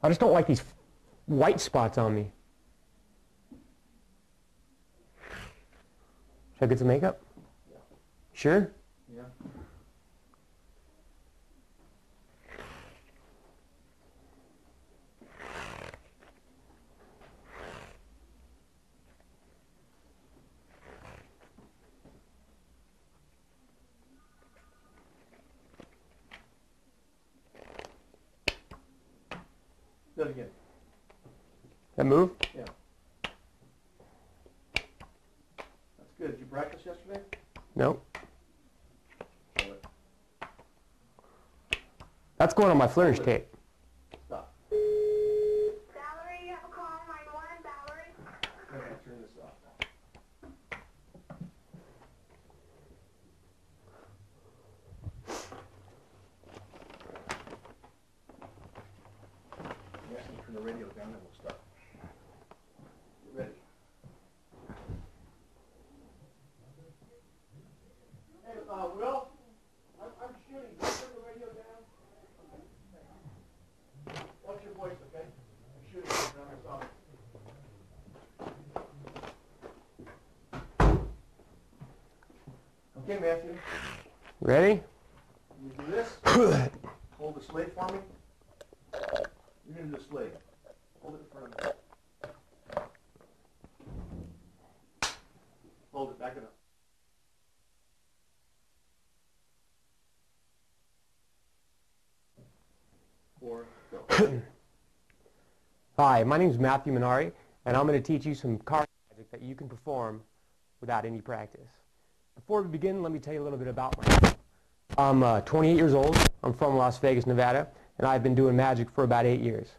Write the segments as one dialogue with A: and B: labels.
A: I just don't like these white spots on me. Should I get some makeup?
B: Yeah.
A: Sure?
B: Yeah. Do it again.
A: That move?
B: Yeah. That's good. Did you practice yesterday?
A: Nope.
B: Hold it.
A: That's going on my flourish tape.
B: Stop.
C: Valerie, you have a call on line 1, Valerie.
B: I'm going to turn this off. Yes, and turn the radio down and we'll start. You ready? Hey, Will, I'm shooting. Can you turn the radio down? Watch your voice, okay? I'm shooting on my song. Okay, Matthew.
A: Ready?
B: You do this. Hold the slate for me. You're going to do the slate. Hold it in front of me. Hold it. Back it up. 4, go.
A: Hi, my name is Matthew Munari, and I'm going to teach you some card magic that you can perform without any practice. Before we begin, let me tell you a little bit about myself. I'm 28 years old. I'm from Las Vegas, Nevada, and I've been doing magic for about 8 years.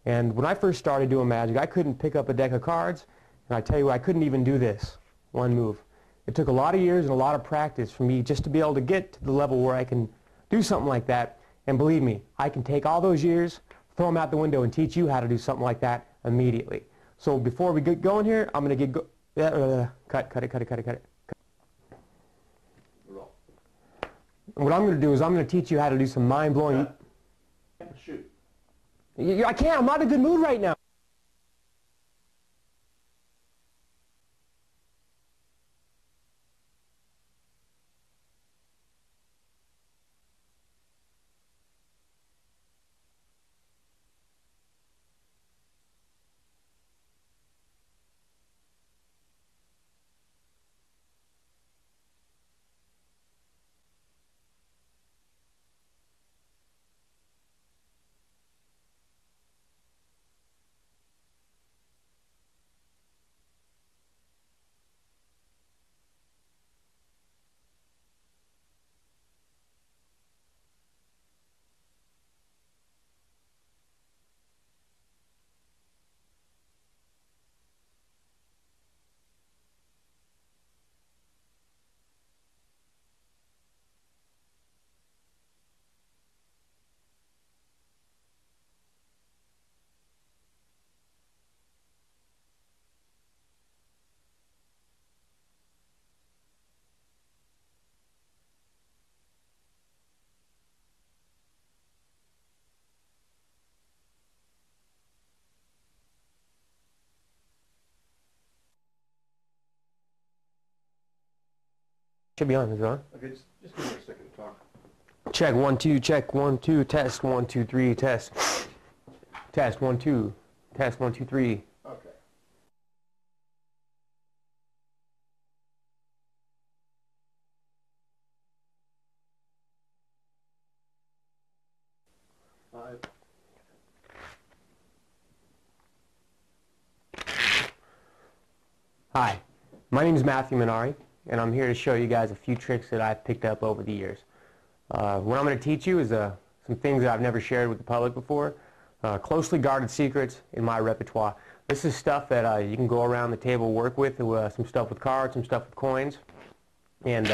A: And when I first started doing magic, I couldn't pick up a deck of cards, and I tell you, I couldn't even do this, one move. It took a lot of years and a lot of practice for me just to be able to get to the level where I can do something like that. And believe me, I can take all those years, throw them out the window, and teach you how to do something like that immediately. So before we get going here, I'm going to get cut it.
B: Roll.
A: And what I'm going to do is I'm going to teach you how to do some mind-blowing...
B: Shoot.
A: I can't. I'm not in a good mood right now. Should be on. Is it on?
B: Okay, just give me a second to talk.
A: Check 1 2. Check 1 2. Test 1 2 3. Test. Test 1 2. Test 1 2 3.
B: Okay.
A: Hi, my name is Matthew Munari, and I'm here to show you guys a few tricks that I've picked up over the years. What I'm going to teach you is some things that I've never shared with the public before, closely guarded secrets in my repertoire. This is stuff that you can go around the table work with, some stuff with cards, some stuff with coins, and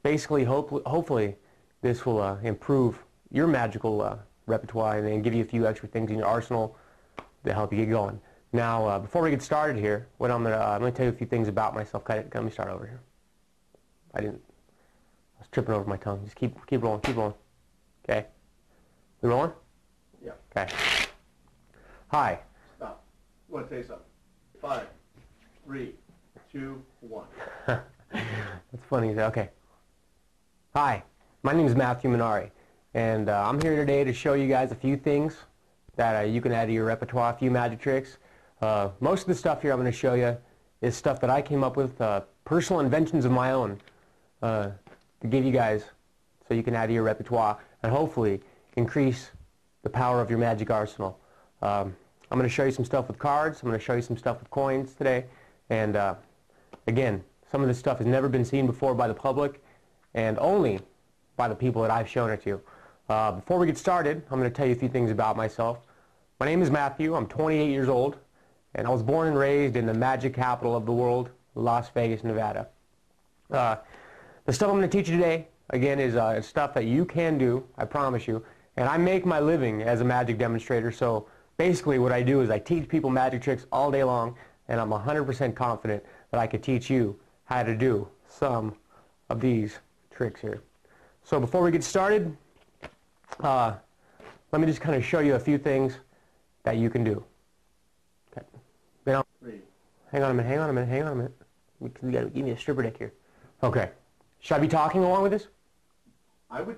A: basically hopefully this will improve your magical repertoire and then give you a few extra things in your arsenal to help you get going. Now, before we get started here, I'm going to tell you a few things about myself. Let me start over here. I was tripping over my tongue. Just keep rolling, keep rolling. Okay? We rolling?
B: Yeah.
A: Okay. Hi.
B: Stop. You want to tell you something? 5, 3, 2, 1.
A: That's funny. Okay. Hi, my name is Matthew Munari, and I'm here today to show you guys a few things that you can add to your repertoire, a few magic tricks. Most of the stuff here I'm going to show you is stuff that I came up with, personal inventions of my own, to give you guys so you can add to your repertoire and hopefully increase the power of your magic arsenal. I'm going to show you some stuff with cards. I'm going to show you some stuff with coins today. And again, some of this stuff has never been seen before by the public and only by the people that I've shown it to. Before we get started, I'm going to tell you a few things about myself. My name is Matthew. I'm 28 years old, and I was born and raised in the magic capital of the world, Las Vegas, Nevada. The stuff I'm going to teach you today, again, is stuff that you can do, I promise you. And I make my living as a magic demonstrator, so basically what I do is I teach people magic tricks all day long, and I'm 100% confident that I could teach you how to do some of these tricks here. So before we get started, let me just kind of show you a few things that you can do. Okay. Now, hang on a minute. You gotta give me a stripper deck here. Okay. Should I be talking along with this?
B: I would,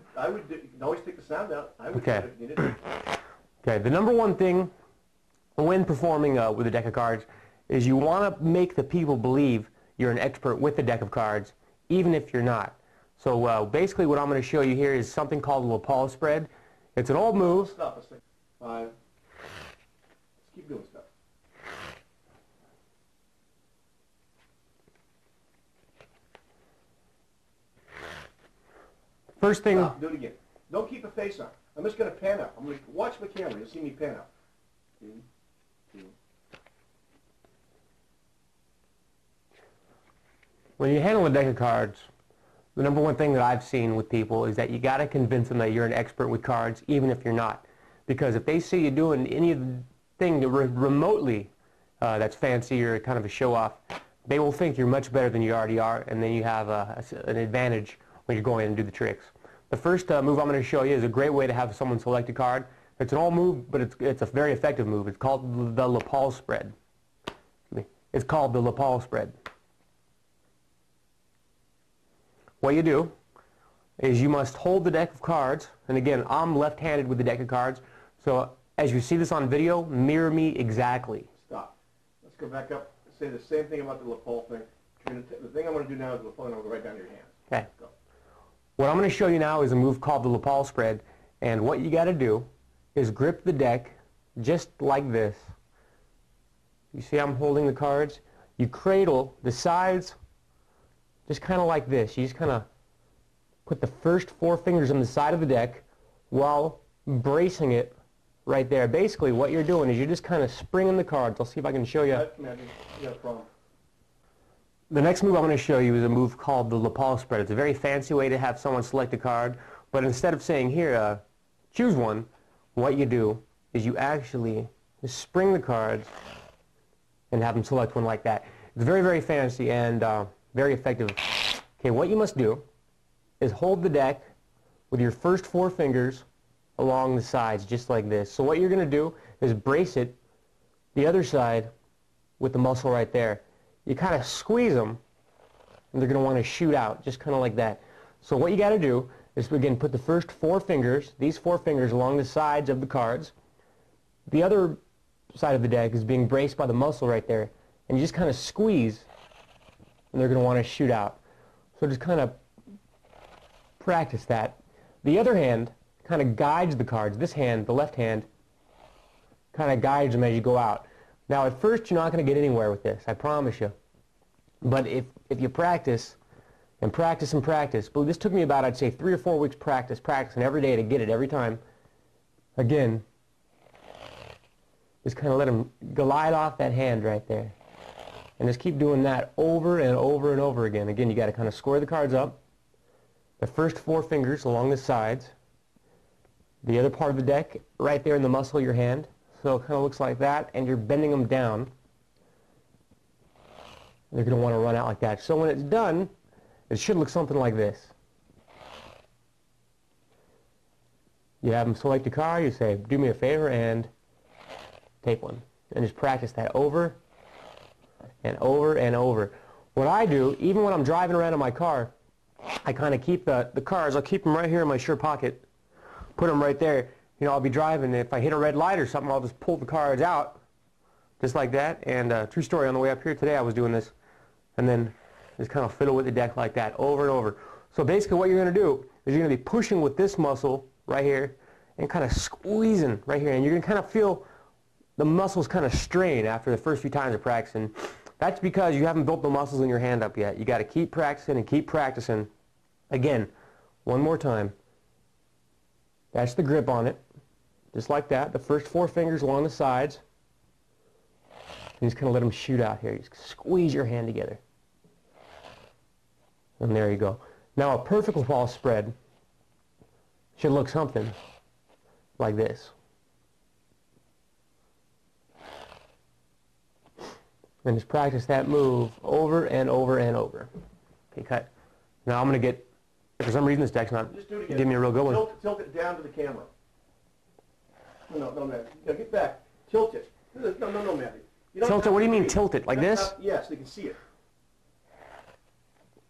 B: you can always take the sound out. I would
A: Okay.
B: do it if you needed.
A: Okay, the number one thing when performing with a deck of cards is you want to make the people believe you're an expert with the deck of cards, even if you're not. So basically what I'm going to show you here is something called the lapel spread. It's an old move.
B: Stop a second. 5. Let's keep doing stuff.
A: First thing...
B: Stop. Do it again. Don't keep a face on. I'm just going to pan up. I'm going to watch the camera. You'll see me pan up. 2, 2.
A: When you handle a deck of cards, the number one thing that I've seen with people is that you got to convince them that you're an expert with cards, even if you're not. Because if they see you doing anything remotely that's fancy or kind of a show-off, they will think you're much better than you already are, and then you have an advantage when you're going in and do the tricks. The first move I'm going to show you is a great way to have someone select a card. It's an old move, but it's a very effective move. It's called the lapel spread. It's called the lapel spread. What you do is you must hold the deck of cards, and again, I'm left-handed with the deck of cards, so as you see this on video, mirror me exactly.
B: Stop. Let's go back up and say the same thing about the lapel thing. The thing I'm going to do now is the lapel, and I'll go right down to your hands.
A: Okay.
B: Go.
A: What I'm going to show you now is a move called the lapel spread, and what you got to do is grip the deck just like this. You see I'm holding the cards? You cradle the sides just kind of like this. You just kind of put the first 4 fingers on the side of the deck while bracing it right there. Basically what you're doing is you're just kind of springing the cards. I'll see if I can show you.
B: You got a problem.
A: The next move I'm going to show you is a move called the lapel spread. It's a very fancy way to have someone select a card, but instead of saying, here, choose one, what you do is you actually just spring the cards and have them select one like that. It's very, very fancy and very effective. Okay, what you must do is hold the deck with your first 4 fingers along the sides, just like this. So what you're going to do is brace it the other side with the muscle right there. You kind of squeeze them, and they're going to want to shoot out, just kind of like that. So what you got to do is, again, put the first 4 fingers, these 4 fingers, along the sides of the cards. The other side of the deck is being braced by the muscle right there, and you just kind of squeeze, and they're going to want to shoot out. So just kind of practice that. The other hand kind of guides the cards. This hand, the left hand, kind of guides them as you go out. Now at first you're not going to get anywhere with this, I promise you. But if you practice and practice and practice, but this took me about, I'd say, 3 or 4 weeks practicing every day to get it every time. Again, just kind of let them glide off that hand right there. And just keep doing that over and over and over again. Again, you got to kind of square the cards up. The first 4 fingers along the sides. The other part of the deck right there in the muscle of your hand. So it kind of looks like that, and you're bending them down. They're going to want to run out like that. So when it's done, it should look something like this. You have them select a card, you say, do me a favor and take one. And just practice that over and over and over. What I do, even when I'm driving around in my car, I kind of keep the cards, I'll keep them right here in my shirt pocket, put them right there. You know, I'll be driving, and if I hit a red light or something, I'll just pull the cards out, just like that. And true story, on the way up here today, I was doing this, and then just kind of fiddle with the deck like that, over and over. So basically what you're going to do is you're going to be pushing with this muscle right here, and kind of squeezing right here, and you're going to kind of feel the muscles kind of strain after the first few times of practicing. That's because you haven't built the muscles in your hand up yet. You got to keep practicing and keep practicing. Again, one more time. That's the grip on it, just like that. The first 4 fingers along the sides. And just kind of let them shoot out here. Just squeeze your hand together. And there you go. Now a perfect ball spread should look something like this. And just practice that move over and over and over. Okay, cut. Now I'm going to get, for some reason this deck's not giving me a real good one.
B: Tilt it down to the camera. No, Matthew. No, get back. Tilt it. No, Matthew.
A: Tilt it? What do you mean tilt it? Like this?
B: Yes, they can see it.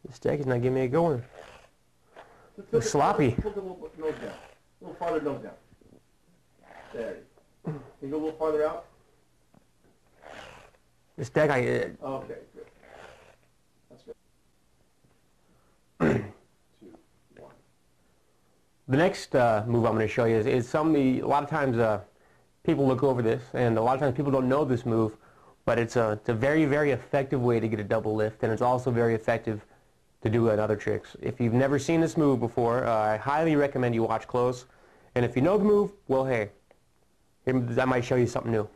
A: This deck is not giving me a good one. It's sloppy.
B: Tilt it a little nose down. A little farther nose down. There. Can you go a little farther out?
A: This deck,
B: Okay, good. That's good. 2, 1.
A: The next move I'm going to show you is a lot of times people look over this, and a lot of times people don't know this move, but it's a very, very effective way to get a double lift, and it's also very effective to do in other tricks. If you've never seen this move before, I highly recommend you watch close, and if you know the move, well, hey, I might show you something new.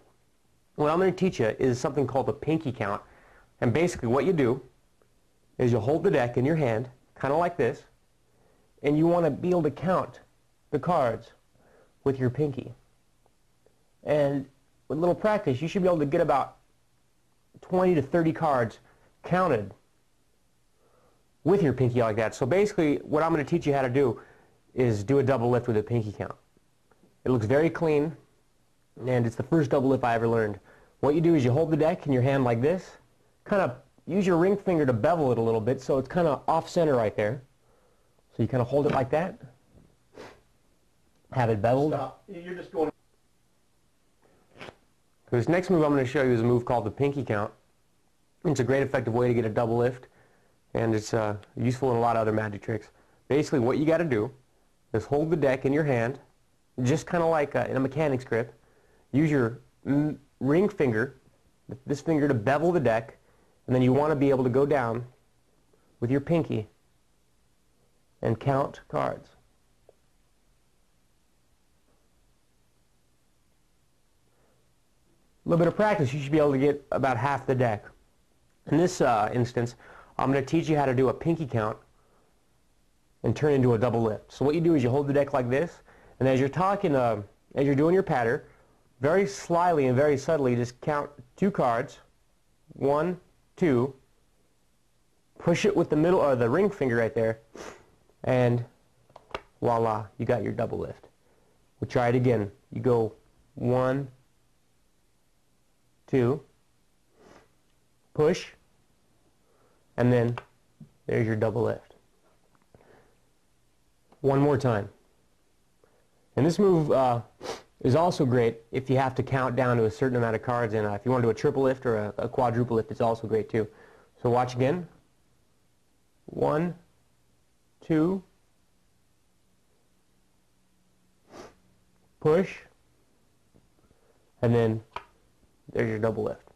A: What I'm going to teach you is something called the pinky count, and basically what you do is you hold the deck in your hand, kind of like this, and you want to be able to count the cards with your pinky. And with a little practice, you should be able to get about 20 to 30 cards counted with your pinky like that. So basically, what I'm going to teach you how to do is do a double lift with a pinky count. It looks very clean, and it's the first double lift I ever learned. What you do is you hold the deck in your hand like this, kind of use your ring finger to bevel it a little bit so it's kind of off-center right there. So you kind of hold it like that, have it beveled.
B: Stop. You're just going.
A: This next move I'm going to show you is a move called the pinky count. It's a great effective way to get a double lift, and it's useful in a lot of other magic tricks. Basically what you got to do is hold the deck in your hand, just kind of like in a mechanic's grip. Use your ring finger, this finger, to bevel the deck, and then you want to be able to go down with your pinky and count cards. A little bit of practice, you should be able to get about half the deck. In this instance, I'm going to teach you how to do a pinky count and turn into a double lift. So what you do is you hold the deck like this, and as you're talking, as you're doing your patter, very slyly and very subtly, just count 2 cards. 1, 2. Push it with the middle or the ring finger right there, and voila, you got your double lift. We'll try it again. You go 1, 2, push, and then there's your double lift. One more time. And this move is also great if you have to count down to a certain amount of cards, and if you want to do a triple lift or a quadruple lift, it's also great too. So watch again. 1, 2, push, and then there's your double lift.